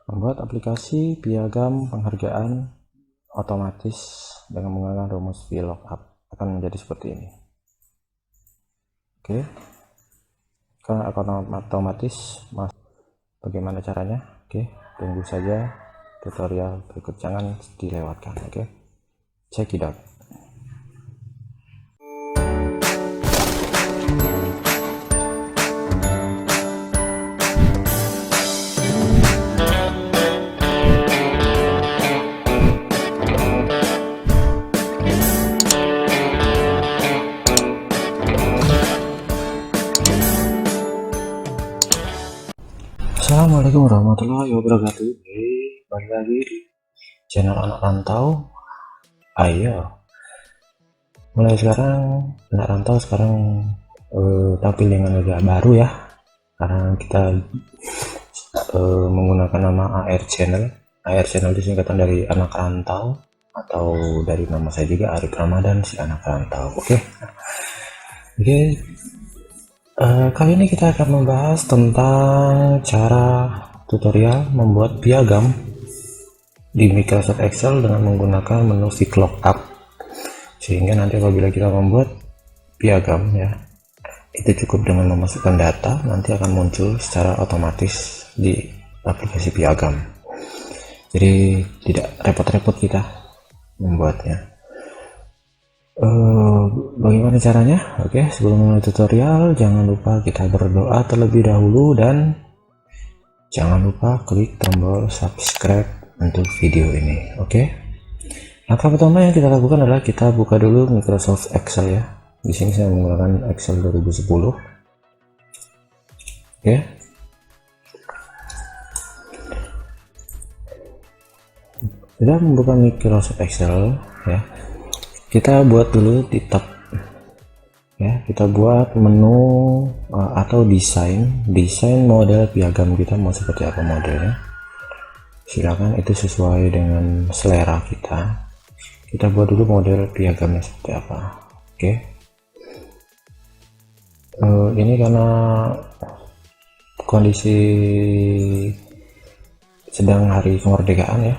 Membuat aplikasi piagam penghargaan otomatis dengan menggunakan rumus VLOOKUP akan menjadi seperti ini. Oke, karena akan otomatis. Bagaimana caranya? Oke, tunggu saja tutorial berikut, jangan dilewatkan. Oke, check it out. Assalamualaikum warahmatullahi wabarakatuh. Balik lagi di channel Anak Rantau. Ayo, mulai sekarang Anak Rantau tampil dengan agak baru ya, karena kita menggunakan nama AR Channel. AR Channel itu singkatan dari Anak Rantau, atau dari nama saya juga, Arif Ramadan, si Anak Rantau. Oke. Kali ini kita akan membahas tentang cara tutorial membuat piagam di Microsoft Excel dengan menggunakan menu VLOOKUP, sehingga nanti apabila kita membuat piagam ya, itu cukup dengan memasukkan data, nanti akan muncul secara otomatis di aplikasi piagam, jadi tidak repot-repot kita membuatnya. Bagaimana caranya? Oke, sebelum mulai tutorial jangan lupa kita berdoa terlebih dahulu, dan jangan lupa klik tombol subscribe untuk video ini. Oke, langkah pertama yang kita lakukan adalah kita buka dulu Microsoft Excel ya. Di sini saya menggunakan Excel 2010. Oke, sudah membuka Microsoft Excel ya, kita buat dulu di tab ya, kita buat menu atau desain model piagam kita mau seperti apa modelnya. Silakan, itu sesuai dengan selera kita buat dulu model piagamnya seperti apa. Oke, ini karena kondisi sedang hari kemerdekaan ya,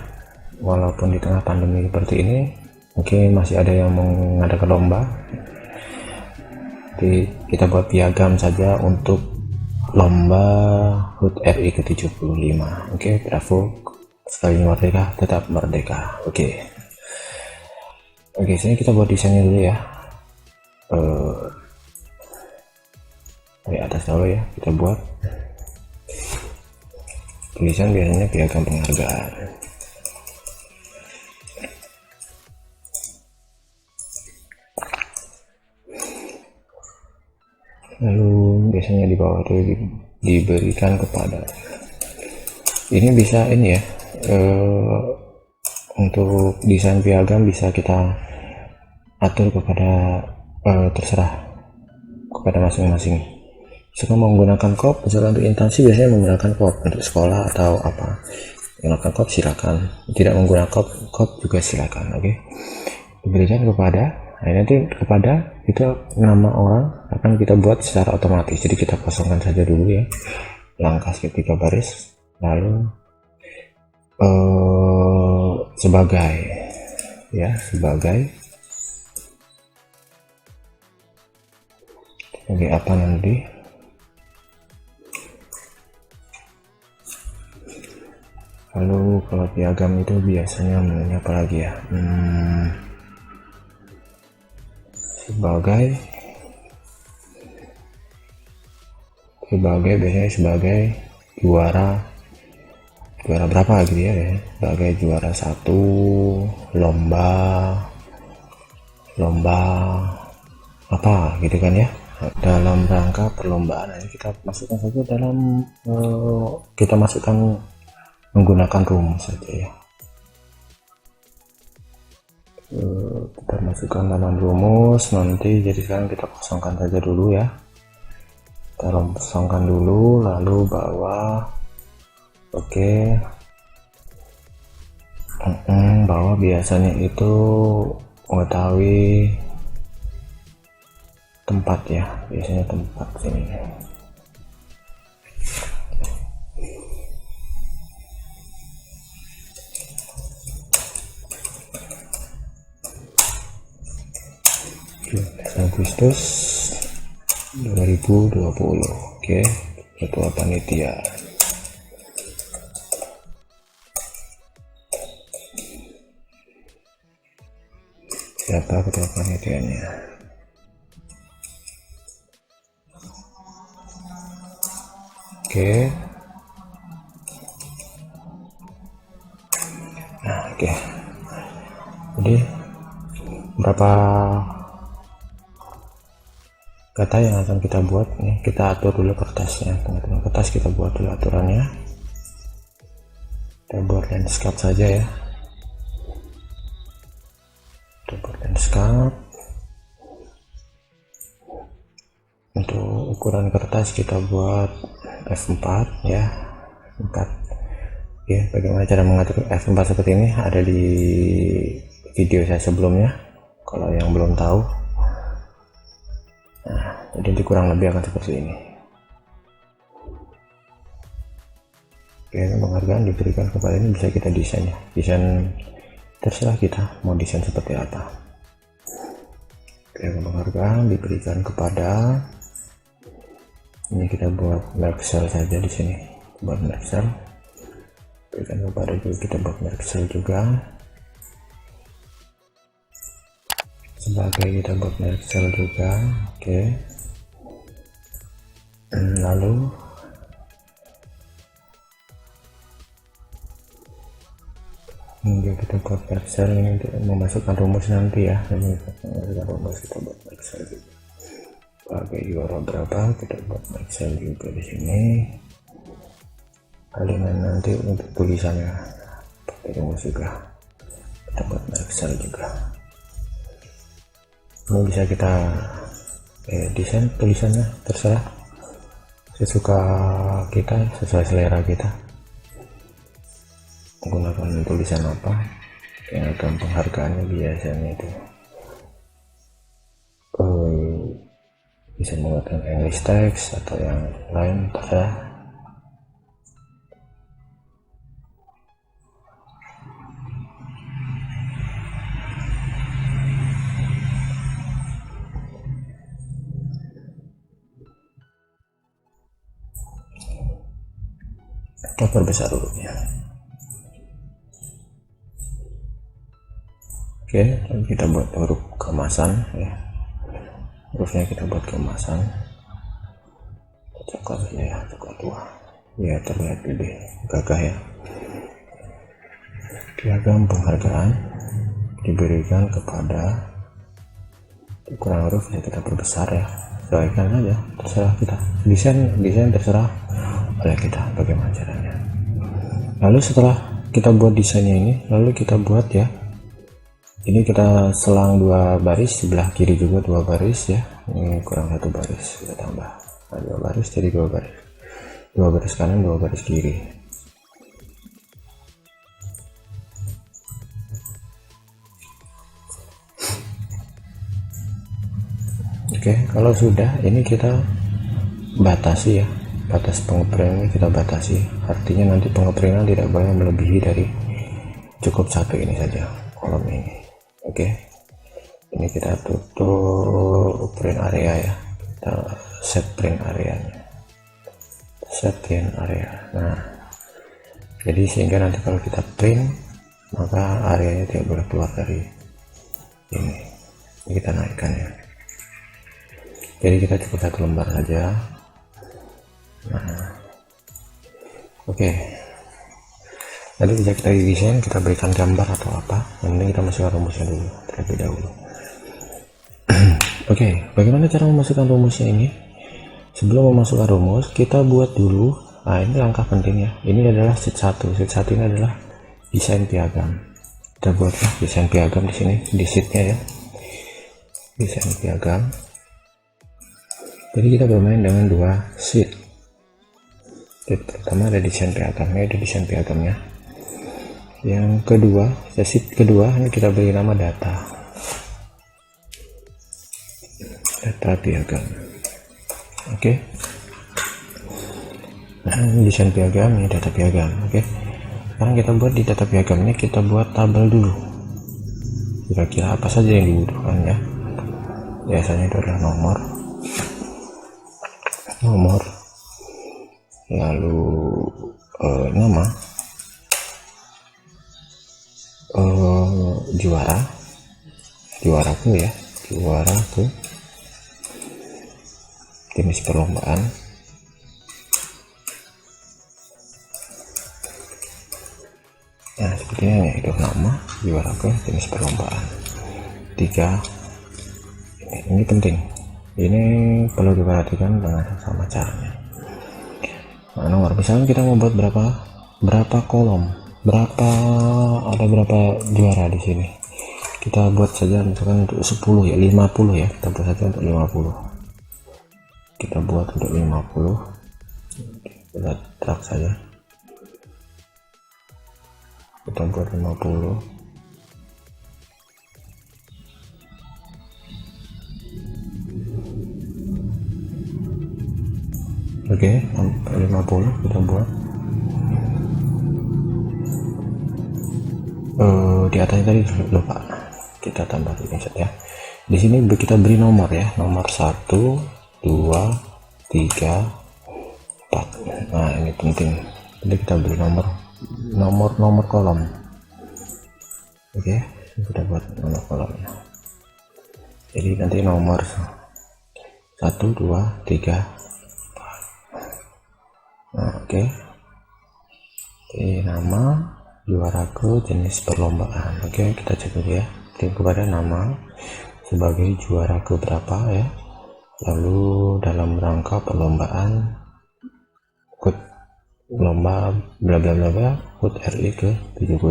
walaupun di tengah pandemi seperti ini, mungkin masih ada yang mengadakan lomba. Jadi kita buat piagam saja untuk lomba HUT RI ke-75. Oke, bravo, sekali merdeka tetap merdeka. Oke, sini kita buat desainnya dulu ya. Dari atas dulu ya, kita buat tulisan biasanya piagam penghargaan. Lalu biasanya di bawah itu diberikan kepada, ini bisa ini ya, untuk desain piagam bisa kita atur kepada terserah kepada masing-masing. Jika menggunakan kop, misalnya untuk instansi biasanya menggunakan kop, untuk sekolah atau apa menggunakan kop silakan, tidak menggunakan kop juga silakan. Oke, diberikan kepada. Nah, nanti kepada itu nama orang akan kita buat secara otomatis, jadi kita kosongkan saja dulu ya, langkah seketika baris, lalu sebagai ya, sebagai apa nanti, lalu kalau piagam itu biasanya apa lagi ya, sebagai biasanya sebagai juara berapa gitu ya, sebagai juara satu lomba apa gitu kan ya, dalam rangka perlombaan. Ini kita masukkan saja dalam kita masukkan menggunakan rumus saja ya. Kita masukkan dalam rumus nanti, jadi sekarang kita kosongkan saja dulu ya, kita kosongkan dulu, lalu bawah. Oke, bawah biasanya itu mengetahui tempat ya, biasanya tempat sini. Agustus 2020. Oke, ketua panitia. Siapa ketua panitianya? Oke. Nah, oke. Jadi berapa kata yang akan kita buat nih? Kita atur dulu kertasnya, teman-teman. Kertas kita buat dulu aturannya. Kita buat landscape saja ya. Kita buat landscape. Untuk ukuran kertas kita buat F4 ya, 4. Oke, bagaimana cara mengatur F4 seperti ini ada di video saya sebelumnya kalau yang belum tahu. Nah, jadi kurang lebih akan seperti ini. Oke, penghargaan diberikan kepada ini bisa kita desain ya, desain terserah kita mau desain seperti apa. Oke, penghargaan diberikan kepada ini, kita buat merek sel saja di sini, buat merek sel. Berikan kepada juga, kita buat merek sel juga. Sebagai kita buat merek sel juga. Oke. Lalu kita buat merek sel ini untuk memasukkan rumus nanti ya. Memasukkan rumus kita buat merek sel juga. Sebagai URL berapa kita buat merek sel juga di sini. Kalian nanti untuk tulisannya pakai rumus juga kita buat merek sel juga. Ini bisa kita desain tulisannya terserah sesuka kita, sesuai selera kita. Menggunakan tulisan apa yang akan penghargaannya biasanya itu bisa menggunakan English text atau yang lain terserah. Kita perbesar hurufnya. Oke, dan kita buat huruf keemasan ya. Hurufnya kita buat keemasan coklat ya, coklat tua ya, terlihat lebih gagah ya. Piagam penghargaan diberikan kepada ukuran huruf ya, kita perbesar ya, sesuaikan aja, terserah kita, desain terserah oleh kita bagaimana caranya. Lalu setelah kita buat desainnya ini, lalu kita buat ya, ini kita selang 2 baris, sebelah kiri juga 2 baris ya, ini kurang 1 baris, kita tambah 2 baris jadi 2 baris, 2 baris kanan 2 baris kiri. Oke, kalau sudah ini kita batasi ya, batas pengepringan kita batasi, artinya nanti pengepringan tidak boleh melebihi dari cukup satu ini saja, kolom ini. Oke, ini kita tutup print area ya, kita set print areanya, set print area. Nah, jadi sehingga nanti kalau kita print maka areanya tidak boleh keluar dari ini kita naikkan ya. Jadi kita cukup 1 lembar saja. Nah, oke. Nanti bisa kita desain, kita berikan gambar atau apa. Yang penting kita masukkan rumusnya dulu terlebih dahulu. Oke, bagaimana cara memasukkan rumusnya ini? Sebelum memasukkan rumus, kita buat dulu. Nah, ini langkah penting ya. Ini adalah sheet 1. Sheet 1 ini adalah desain piagam. Kita buat desain piagam di sini, di sheetnya ya. Desain piagam. Jadi kita bermain dengan 2 sheet. Pertama ada desain piagamnya, ada desain piagamnya. Yang kedua, sheet kedua ini kita beri nama data piagam. Oke. Nah, ini desain piagam, ini data piagam. Oke. Sekarang kita buat di data piagamnya, kita buat tabel dulu. Kira-kira apa saja yang dibutuhkan ya. biasanya itu adalah nomor, lalu nama, juaraku ya, juaraku, jenis perlombaan, nah sepertinya ya, itu nama, juaraku, jenis perlombaan. 3 ini penting, ini perlu diperhatikan dengan sama caranya. Nah, nomor, misalnya kita membuat berapa kolom, ada berapa juara di sini, kita buat saja misalkan untuk 10 ya, 50 ya, kita buat saja untuk 50, kita buat untuk 50, kita drag saja, kita buat 50. Oke, 50 kita buat. Di atasnya tadi lupa, kita tambah ini saja. Di sini kita beri nomor ya, nomor 1, 2, 3, 4. Nah ini penting, jadi kita beri nomor kolom. Oke, kita buat nomor kolomnya. Jadi nanti nomor 1, 2, 3. Nah, oke. Ini nama, juaraku, jenis perlombaan. Oke, kita cek dulu ya. Klik kepada nama sebagai juara ke berapa ya, lalu dalam rangka perlombaan ikut lomba bla bla bla bla, HUT RI ke 75.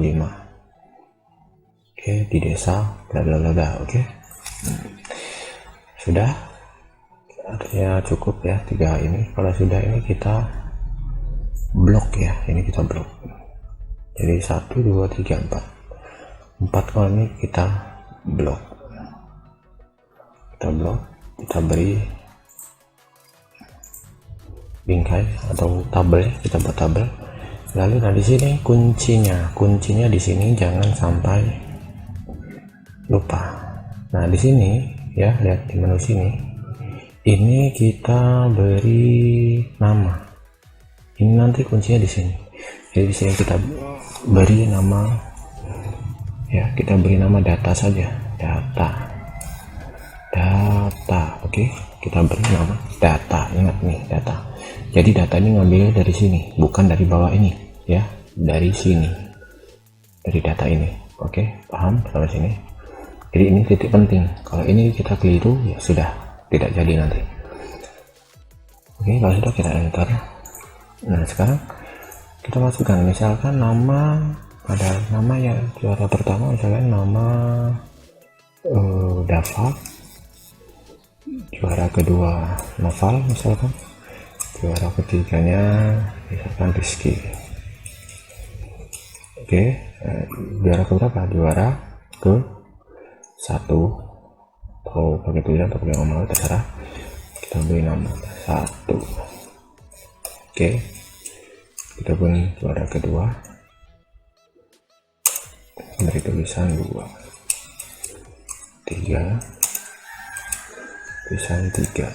Oke, di desa bla bla bla bla. Oke, sudah, artinya cukup ya 3 ini. Kalau sudah, ini kita blok ya, ini kita blok. Jadi 1, 2, 3, 4 kalau ini kita blok, kita beri bingkai atau tabel ya, kita buat tabel. Lalu nah di sini kuncinya di sini jangan sampai lupa. Nah di sini ya, lihat di menu sini, ini kita beri nama. Ini nanti kuncinya di sini. Jadi di sini kita beri nama ya, kita beri nama data saja, data. Oke, kita beri nama data. Ingat nih, data. Jadi data ini ngambil dari sini, bukan dari bawah ini ya, dari sini, dari data ini. Oke, paham sampai sini? Jadi ini titik penting. Kalau ini kita keliru ya sudah, tidak jadi nanti. Oke, kalau sudah kita enter. Nah sekarang kita masukkan misalkan nama, ada nama yang juara pertama, misalkan nama Dava, juara kedua Noval, misalkan juara ketiganya misalkan Rizky. Oke, juara keberapa? Juara ke 1, atau pakai tulisan atau pakai ngomong terserah, kita beri nama 1. Oke, kita pun juara kedua, beri tulisan 2, 3, tulisan 3.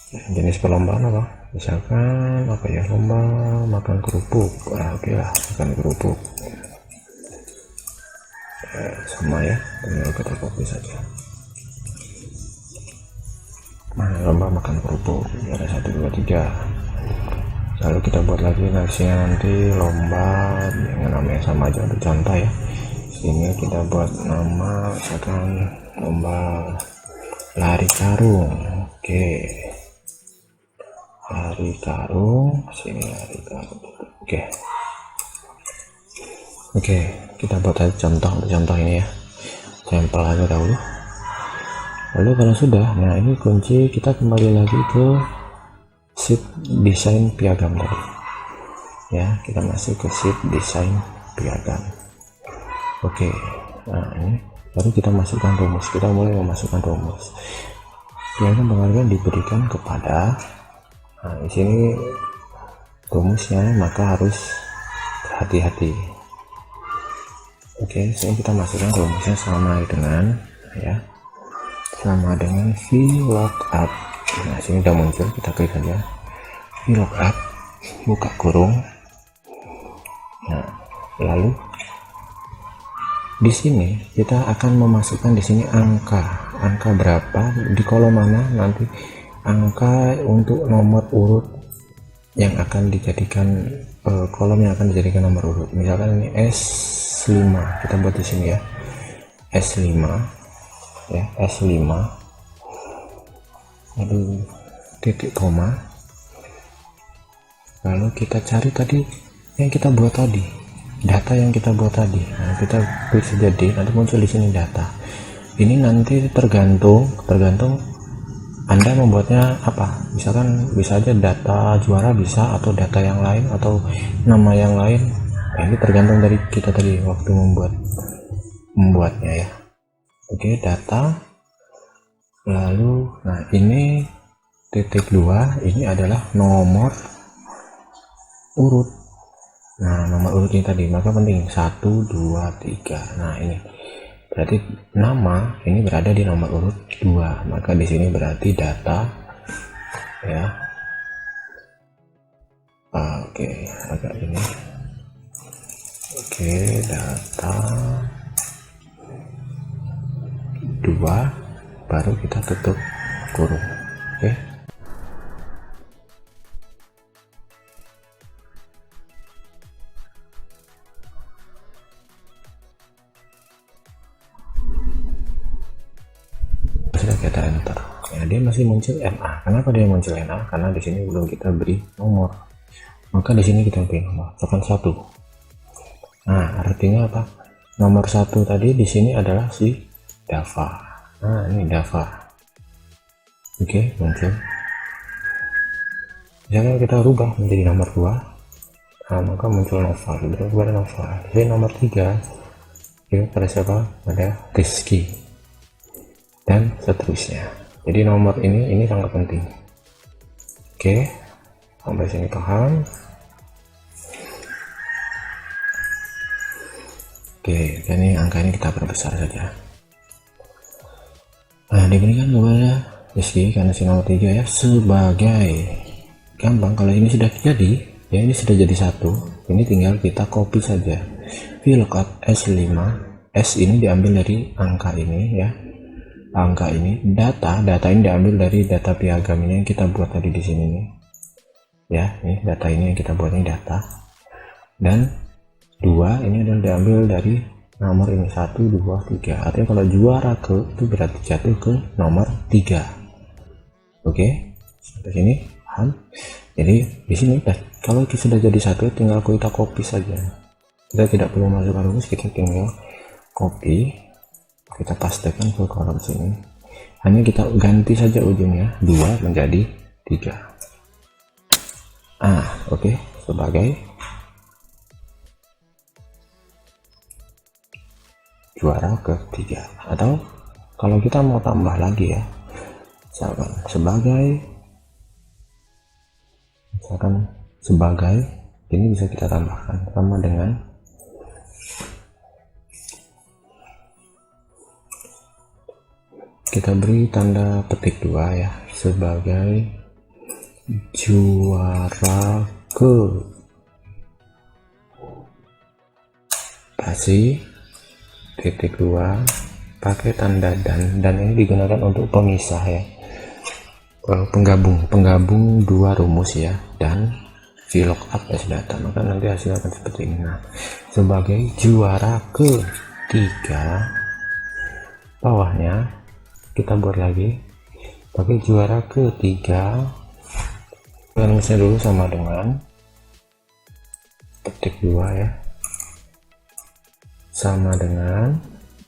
Jenis perlombaan apa? Misalkan apa ya, lomba makan kerupuk. Oke lah, makan kerupuk. Sama ya, tinggal kita copy saja. Lomba makan kerupuk, ada 1, 2, 3. Lalu kita buat lagi nasinya nanti lomba yang namanya sama aja untuk contoh ya. Sini kita buat nama misalkan lomba lari karung. Oke, lari karung, sini lari karung. Oke, kita buat aja contoh untuk contoh ini ya, sampel aja dahulu. Lalu kalau sudah, nah ini kunci, kita kembali lagi ke sheet desain piagam tadi ya, kita masuk ke sheet desain piagam. Oke, nah ini baru kita masukkan rumus, kita mulai memasukkan rumus. Piagam penghargaan diberikan kepada, nah di sini rumusnya maka harus hati-hati. Oke, sini kita masukkan rumusnya sama dengan ya, sama dengan VLOOKUP. Nah, sini udah muncul, kita klik aja VLOOKUP, buka kurung. Nah, lalu di sini kita akan memasukkan di sini angka berapa di kolom mana, nanti angka untuk nomor urut yang akan dijadikan kolom yang akan dijadikan nomor urut. Misalkan ini S5, kita buat di sini ya, S5 ya, S5, lalu titik koma, lalu kita cari tadi yang kita buat tadi, data yang kita buat tadi. Nah, kita klik saja D, nanti muncul di sini data. Ini nanti tergantung Anda membuatnya apa, misalkan bisa aja data juara bisa, atau data yang lain, atau nama yang lain. Nah, ini tergantung dari kita tadi waktu membuatnya ya. Oke, data, lalu nah ini titik 2, ini adalah nomor urut. Nah, nomor urut ini tadi, maka penting 1 2 3. Nah, ini berarti nama ini berada di nomor urut 2, maka di sini berarti data ya. Oke, agak ini. Oke, data 2, baru kita tutup kurung. Oke. Sudah kita enter. Ya, dia masih muncul NA. Kenapa dia muncul NA? Karena di sini belum kita beri nomor. Maka di sini kita beri nomor, tekan 1. Nah, artinya apa? Nomor 1 tadi di sini adalah si Dava. Nah, ini Dava. Oke, muncul. Misalnya kita rubah menjadi nomor 2. Nah, maka muncul Nova. Kita buat Nova. Jadi nomor 3 itu pada siapa? Pada Rizky. Dan seterusnya. Jadi nomor ini sangat penting. Oke, sampai sini paham? Oke, dan ini angka ini kita perbesar saja. Nah, diberikan kepada Rizky karena si nomor 3 ya, sebagai gampang. Kalau ini sudah jadi ya, ini sudah jadi 1, ini tinggal kita copy saja. VLOOKUP S5, S ini diambil dari angka ini ya, angka ini, data ini diambil dari data piagam ini yang kita buat tadi di sini nih ya. Ini data ini yang kita buat, ini data, dan 2 ini adalah diambil dari nomor ini 1 2 3. Artinya kalau juara ke itu berarti jatuh ke nomor 3. Oke, sampai sini paham? Jadi di sini kalau sudah jadi 1 tinggal kita copy saja, kita tidak perlu masukkan rumus, kita tinggal copy, kita pastekan ke kolom sini, hanya kita ganti saja ujungnya 2 menjadi 3. Oke, sebagai juara ketiga. Atau kalau kita mau tambah lagi ya, misalkan sebagai ini bisa kita tambahkan sama dengan kita beri tanda petik 2 ya, sebagai juara ke pasti titik 2 pakai tanda dan ini digunakan untuk pemisah ya, penggabung 2 rumus ya, dan VLOOKUP S-data, maka nanti hasilnya akan seperti ini. Nah, sebagai juara ketiga, bawahnya kita buat lagi pakai juara ketiga, rumusnya dulu sama dengan petik 2 ya, sama dengan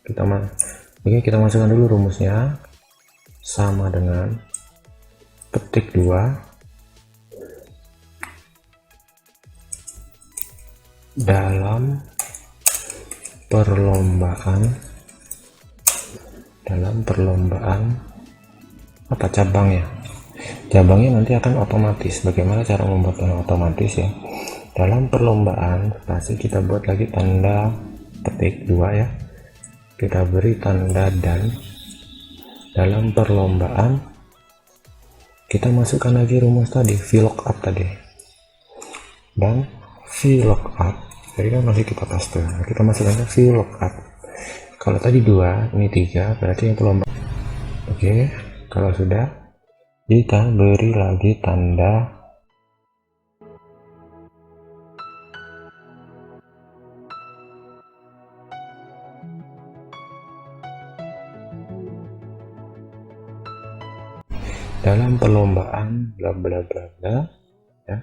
kita masukkan dulu rumusnya, sama dengan petik 2 dalam perlombaan apa cabangnya nanti akan otomatis. Bagaimana cara membuatnya otomatis ya, dalam perlombaan pasti kita buat lagi tanda petik 2 ya, kita beri tanda dan dalam perlombaan kita masukkan lagi rumus tadi VLOOKUP tadi dan VLOOKUP, jadi kan masih kita paste, kita masukkan VLOOKUP. Kalau tadi 2 ini 3, berarti yang perlombaan. Oke, kalau sudah kita beri lagi tanda dalam perlombaan bla bla bla bla ya.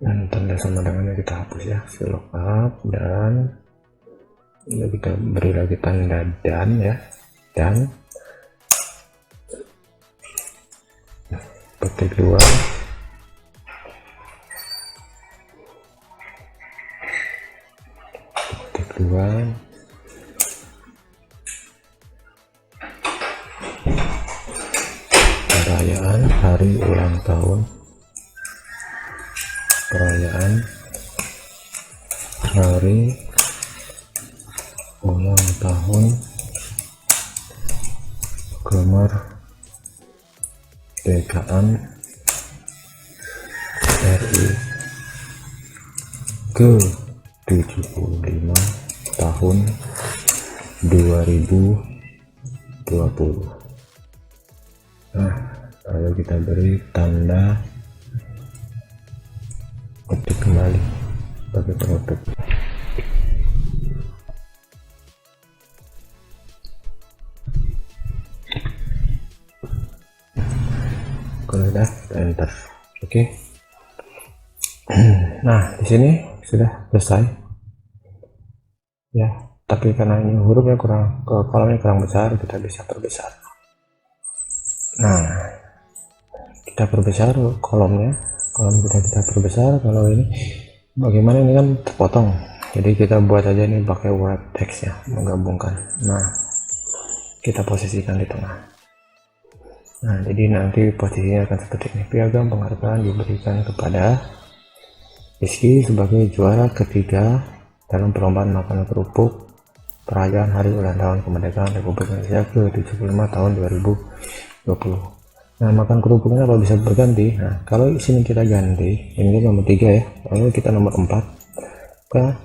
Dan tanda sama dengannya kita hapus ya, VLOOKUP, dan ini kita beri lagi tanda dan ya, dan petik 2 petik 2 perayaan hari ulang tahun, perayaan hari ulang tahun kemerdekaan RI ke 75 tahun 2020. Nah, lalu kita beri tanda ketik kembali sebagai penutup. Kalau udah enter, oke. Nah, di sini sudah selesai ya, tapi karena ini hurufnya kurang, kolomnya kurang besar, kita bisa perbesar. Nah, kita perbesar kolom kita perbesar. Kalau ini bagaimana, ini kan terpotong, jadi kita buat aja ini pakai word text ya, menggabungkan. Nah, kita posisikan di tengah. Nah, jadi nanti posisinya akan seperti ini. Piagam penghargaan diberikan kepada Rizky sebagai juara ketiga dalam perlombaan makanan kerupuk perayaan hari ulang tahun kemerdekaan Republik Indonesia ke-75 tahun 2020. Nah, makan kerupuknya apa bisa berganti. Nah, kalau sini kita ganti, ini nomor 3 ya, lalu kita nomor 4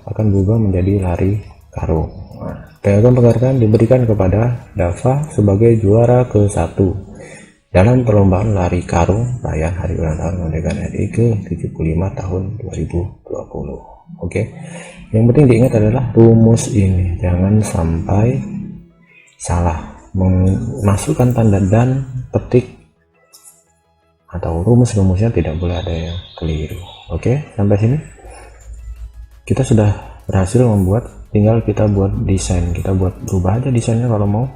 akan berubah menjadi lari karung. Nah, piagam penghargaan diberikan kepada Dava sebagai juara ke-1 dalam perlombaan lari karung perayaan hari ulang tahun kemerdekaan RI ke-75 tahun 2020. Oke, yang penting diingat adalah rumus ini jangan sampai salah, memasukkan tanda dan petik atau rumusnya tidak boleh ada yang keliru. Oke, sampai sini kita sudah berhasil membuat, tinggal kita buat desain, kita buat berubah aja desainnya. Kalau mau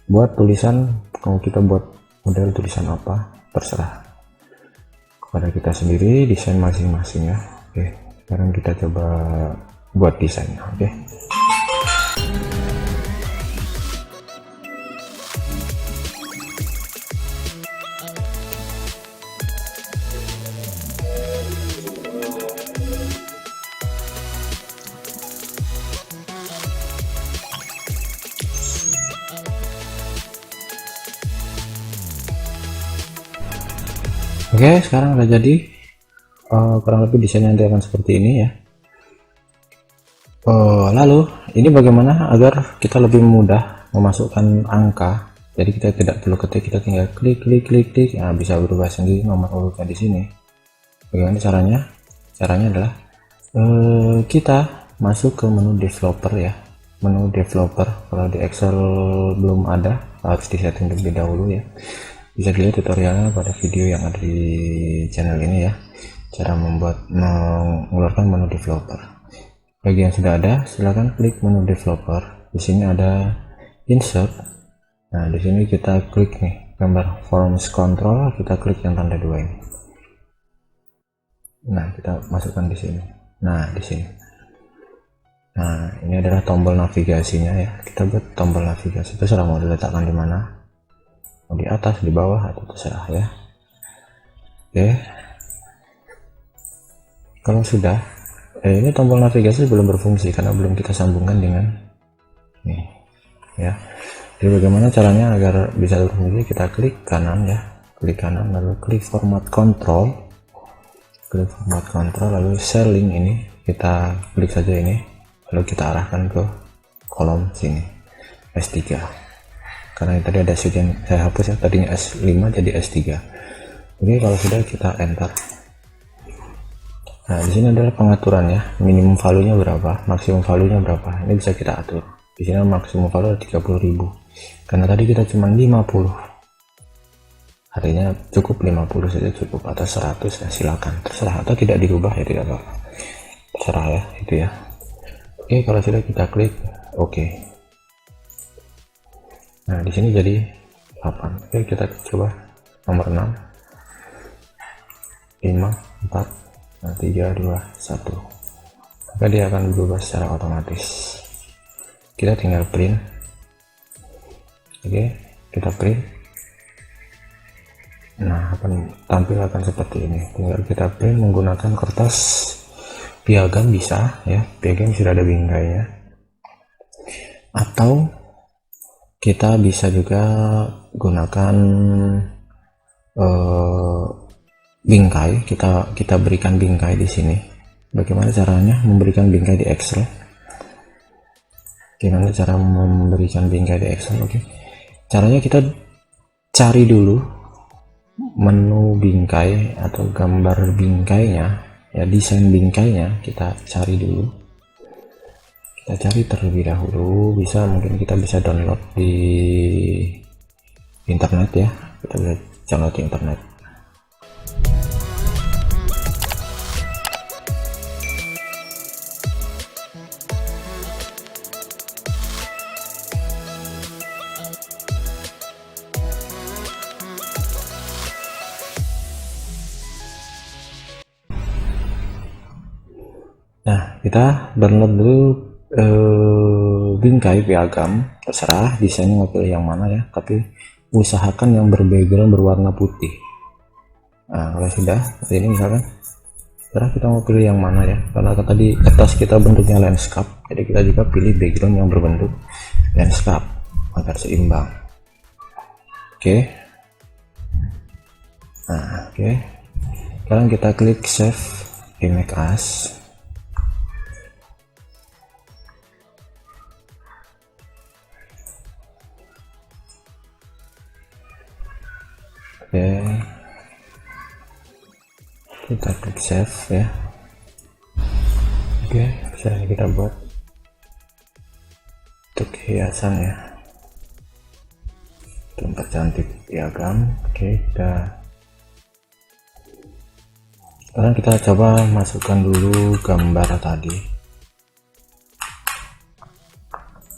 buat tulisan, kalau kita buat model tulisan apa terserah kepada kita sendiri, desain masing-masing ya. Oke, sekarang kita coba buat desainnya. Oke, sekarang udah jadi. Kurang lebih desainnya nanti akan seperti ini ya. Lalu ini bagaimana agar kita lebih mudah memasukkan angka, jadi kita tidak perlu ketik, kita tinggal klik. Nah, bisa berubah sendiri nomor urutnya di sini. Bagaimana caranya? Caranya adalah kita masuk ke menu developer ya, menu developer. Kalau di Excel belum ada, harus disetting terlebih dahulu ya. Bisa dilihat tutorialnya pada video yang ada di channel ini ya, cara mengeluarkan menu developer. Bagi yang sudah ada, silahkan klik menu developer. Di sini ada insert. Nah, di sini kita klik nih gambar forms control, kita klik yang tanda 2 ini. Nah, kita masukkan di sini. Nah, di sini. Nah, ini adalah tombol navigasinya ya. Kita buat tombol navigasi, terserah mau diletakkan di mana, mau di atas, di bawah, atau terserah ya. Oke, kalau sudah ini tombol navigasi belum berfungsi karena belum kita sambungkan dengan nih ya. Jadi bagaimana caranya agar bisa berfungsi? Kita klik kanan ya, klik kanan lalu klik format control, lalu cell link ini kita klik saja ini, lalu kita arahkan ke kolom sini S3, karena tadi ada sheet yang saya hapus ya, tadinya S5 jadi S3. Oke, kalau sudah kita enter. Nah, di sini adalah pengaturan ya, minimum value-nya berapa, maksimum value-nya berapa. Ini bisa kita atur. Di sini maksimum value 30.000. Karena tadi kita cuma 50. Artinya cukup 50 saja cukup, atau 100 ya silakan, terserah, atau tidak dirubah ya tidak apa-apa. Terserah ya, itu ya. Oke, kalau sudah kita klik oke. Nah, di sini jadi 8. Oke, kita coba nomor 6. 5 4 3 2 1, maka dia akan berubah secara otomatis. Kita tinggal print. Oke, kita print. Nah, akan tampil akan seperti ini. Tinggal kita print menggunakan kertas piagam bisa ya, piagam sudah ada bingkainya, atau kita bisa juga gunakan bingkai. Kita berikan bingkai di sini. Bagaimana caranya memberikan bingkai di Excel? Gimana cara memberikan bingkai di Excel? Oke, caranya kita cari dulu menu bingkai atau gambar bingkainya ya, desain bingkainya kita cari dulu. Kita cari terlebih dahulu, mungkin kita bisa download di internet ya, kita bisa download di internet. Nah, kita download dulu bingkai piagam, terserah desainnya mau pilih yang mana ya, tapi usahakan yang berbackground berwarna putih. Nah, kalau sudah seperti ini misalkan, terserah kita mau pilih yang mana ya, karena tadi kertas kita bentuknya landscape, jadi kita juga pilih background yang berbentuk landscape agar seimbang. Oke. Nah, oke. Sekarang kita klik save image as. Oke, kita klik save ya. Oke, misalnya kita buat untuk hiasan ya, untuk cantik piagam. Oke, sekarang kita coba masukkan dulu gambar tadi.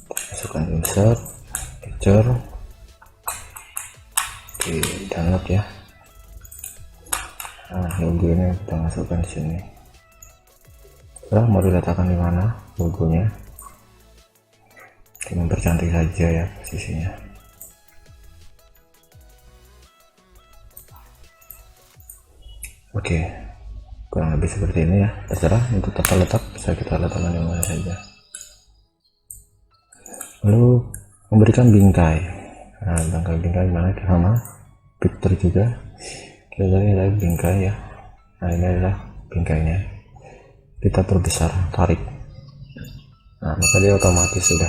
Masukkan insert picture. Oke, download ya. Nah, logonya kita masukkan di sini. Sekarang mau diletakkan di mana logonya? Kita mempercantik saja ya posisinya. Oke, kurang lebih seperti ini ya. Terserah untuk tata letak bisa kita letakkan di mana saja. Lalu memberikan bingkai. Nah, bingkai mana sama picture juga. Kita cari lagi bingkai ya. Nah, ini adalah bingkainya. Kita perbesar, tarik. Nah, maka dia otomatis sudah.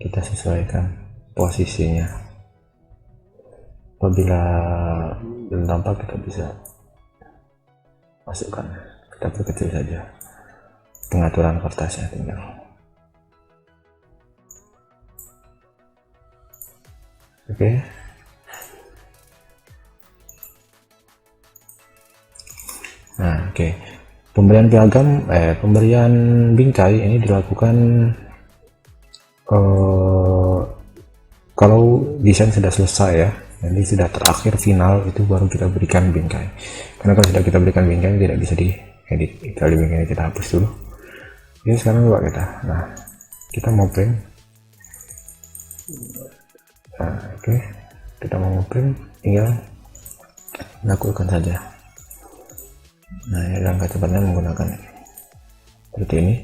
Kita sesuaikan posisinya. Apabila belum tampak, kita bisa masukkan. Kita perkecil saja. Pengaturan kertasnya tinggal. Oke. Nah, oke. Pemberian piagam, pemberian bingkai ini dilakukan kalau desain sudah selesai ya. Jadi sudah terakhir final itu baru kita berikan bingkai. Karena kalau sudah kita berikan bingkai tidak bisa diedit. Kalau di bingkai kita hapus dulu. Ini sekarang coba kita. Nah, kita mau print. Nah, oke. Kita mau print, tinggal lakukan saja. Nah, ini langkah cepatnya menggunakan ini. Seperti ini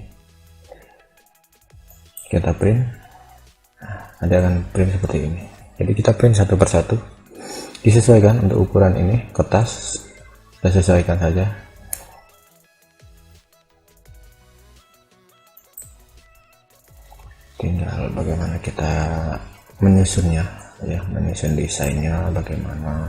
kita print. Nah, ada akan print seperti ini. Jadi kita print satu persatu, disesuaikan untuk ukuran ini kertas, kita sesuaikan saja. Tinggal bagaimana kita menyusunnya, ya, menyusun desainnya bagaimana.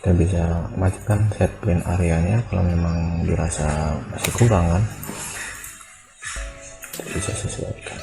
Kita bisa majukan set print areanya kalau memang dirasa masih kurang kan, kita bisa sesuaikan.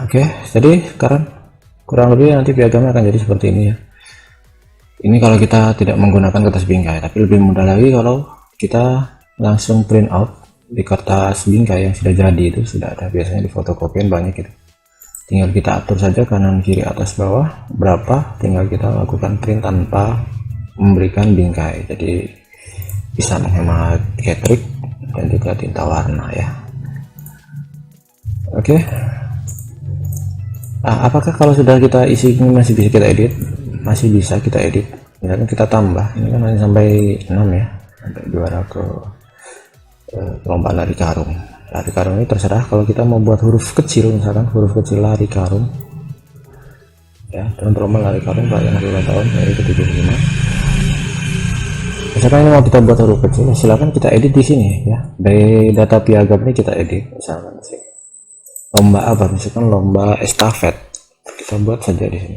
Oke, jadi sekarang kurang lebih nanti piagamnya akan jadi seperti ini ya. Ini kalau kita tidak menggunakan kertas bingkai, tapi lebih mudah lagi kalau kita langsung print out di kertas bingkai yang sudah jadi, itu sudah ada biasanya di fotokopian banyak gitu. Tinggal kita atur saja kanan kiri atas bawah berapa, tinggal kita lakukan print tanpa memberikan bingkai. Jadi bisa menghemat catrik dan juga tinta warna ya. Oke. Apakah kalau sudah kita isi ini masih bisa kita edit? Masih bisa kita edit. Misalkan kita tambah, ini kan hanya sampai 6 ya, sampai juara ke lomba lari karung. Lari karung ini terserah, kalau kita mau buat huruf kecil, misalkan huruf kecil lari karung ya, dan lomba lari karung perayaan hari ulang tahun dari ke-75. Misalkan ini mau kita buat huruf kecil, silakan kita edit di sini ya. Dari data piagam ini kita edit, misalkan sih. Lomba apa, misalkan lomba estafet, kita buat saja di sini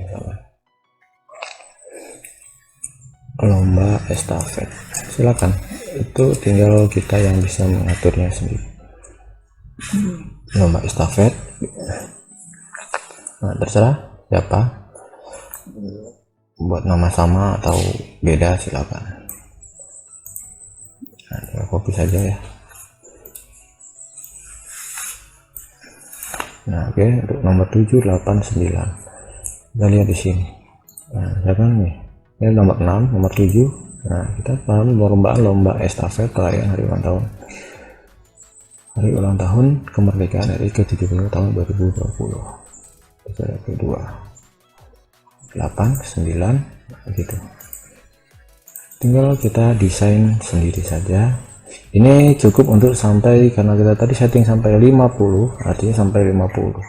lomba estafet, silakan, itu tinggal kita yang bisa mengaturnya sendiri. Lomba estafet, nah terserah siapa buat nama sama atau beda, silakan. Nah, copy saja ya. Nah, oke, untuk nomor 7, 8, 9 kita lihat di sini. Nah, misalkan nih, ini nomor 6, nomor 7. Nah, kita paham lomba estafet perayaan hari ulang tahun kemerdekaan RI ke-70 tahun 2020. Kita lihat kedua 8, 9 gitu. Tinggal kita desain sendiri saja. Ini cukup untuk sampai, karena kita tadi setting sampai 50, artinya sampai 50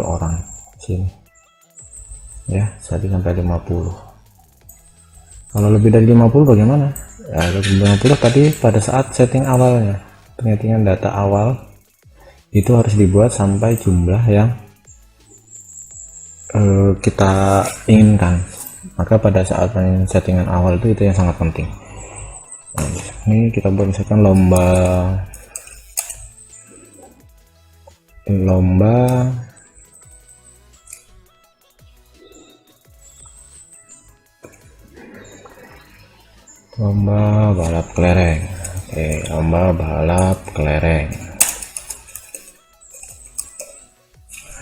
orang sini ya, setting sampai 50. Kalau lebih dari 50 bagaimana ya? Lebih dari 50 tadi pada saat setting awalnya, penghitungan data awal itu harus dibuat sampai jumlah yang kita inginkan. Maka pada saat settingan awal itu yang sangat penting. Nah, ini kita buat misalkan lomba balap kelereng. Oke, lomba balap kelereng.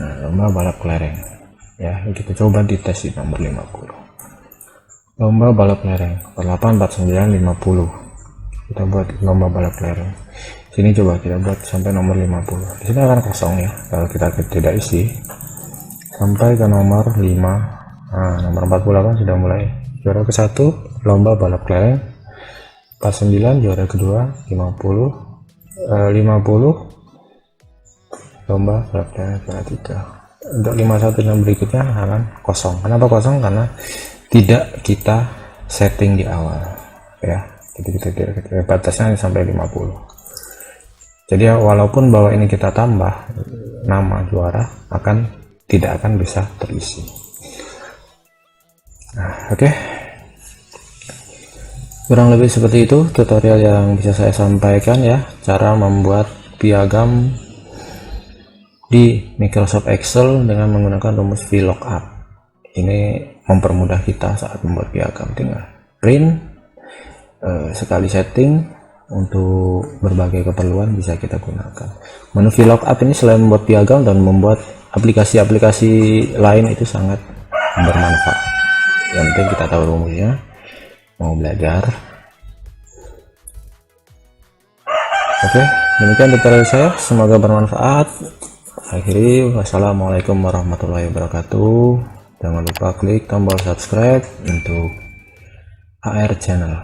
Nah, lomba balap kelereng ya, kita coba dites di nomor 50. Lomba balap kelereng 48, 49, 50. kita buat lomba balap layar. Sini coba kita buat sampai nomor 50. Di sini akan kosong ya kalau kita tidak isi sampai ke nomor 5. Nah, nomor 48 sudah mulai. Juara ke-1 lomba balap kelereng. 49 juara kedua. 50 lomba balap kelereng juara 3. Untuk 51 yang berikutnya akan kosong. Kenapa kosong? Karena tidak kita setting di awal ya. Jadi kita batasnya sampai 50. Jadi ya, walaupun bahwa ini kita tambah nama juara tidak akan bisa terisi. Nah, oke. Kurang lebih seperti itu tutorial yang bisa saya sampaikan ya, cara membuat piagam di Microsoft Excel dengan menggunakan rumus VLOOKUP. Ini mempermudah kita saat membuat piagam, tinggal print, sekali setting. Untuk berbagai keperluan bisa kita gunakan. Menu VLOOKUP ini selain membuat piagam dan membuat aplikasi-aplikasi lain itu sangat bermanfaat. Yang penting kita tahu rumusnya, mau belajar. Oke, demikian tutorial saya, semoga bermanfaat. Akhiri, wassalamualaikum warahmatullahi wabarakatuh. Jangan lupa klik tombol subscribe untuk HR channel.